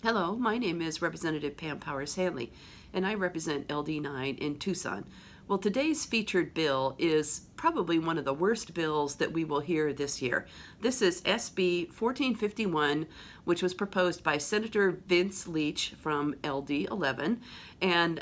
Hello, my name is Representative Pam Powers-Hanley, and I represent LD9 in Tucson. Well, today's featured bill is probably one of the worst bills that we will hear this year. This is SB 1451, which was proposed by Senator Vince Leach from LD11. And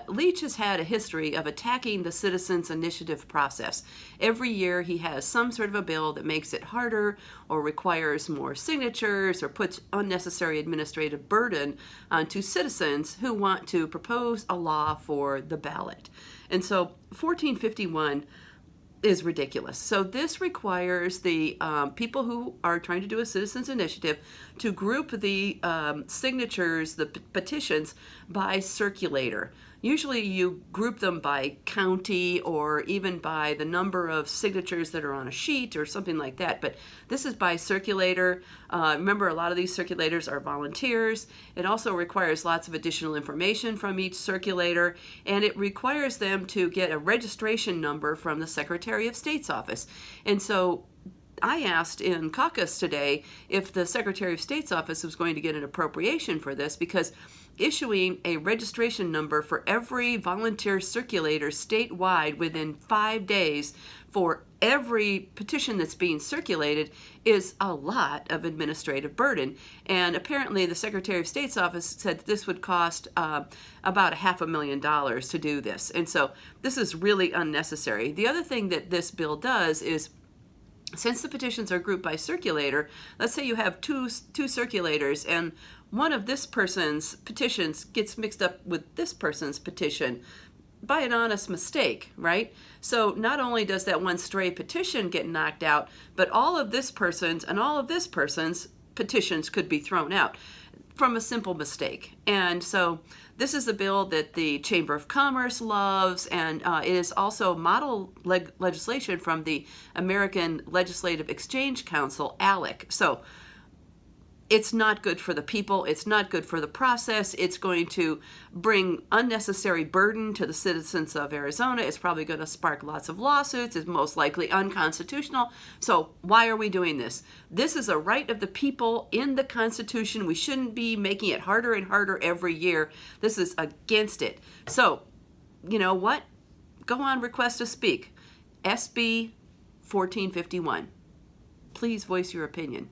Leach has had a history of attacking the citizens' initiative process. Every year he has some sort of a bill that makes it harder or requires more signatures or puts unnecessary administrative burden onto citizens who want to propose a law for the ballot. And so 1451 is ridiculous. So this requires the people who are trying to do a citizens initiative to group the signatures, the petitions, by circulator. Usually you group them by county or even by the number of signatures that are on a sheet or something like that. But this is by circulator. Remember, a lot of these circulators are volunteers. It also requires lots of additional information from each circulator, and it requires them to get a registration number from the Secretary of State's office. And so I asked in caucus today if the Secretary of State's office was going to get an appropriation for this, because issuing a registration number for every volunteer circulator statewide within 5 days for every petition that's being circulated is a lot of administrative burden. And apparently the Secretary of State's office said that this would cost about $500,000 to do this. And so this is really unnecessary. The other thing that this bill does is, since the petitions are grouped by circulator, let's say you have two circulators and one of this person's petitions gets mixed up with this person's petition by an honest mistake, right? So not only does that one stray petition get knocked out, but all of this person's and all of this person's petitions could be thrown out from a simple mistake. And so this is a bill that the Chamber of Commerce loves, and it is also model legislation from the American Legislative Exchange Council, ALEC. So it's not good for the people. It's not good for the process. It's going to bring unnecessary burden to the citizens of Arizona. It's probably going to spark lots of lawsuits. It's most likely unconstitutional. So why are we doing this? This is a right of the people in the Constitution. We shouldn't be making it harder and harder every year. This is against it. So, you know what? Go on, request to speak. SB 1451. Please voice your opinion.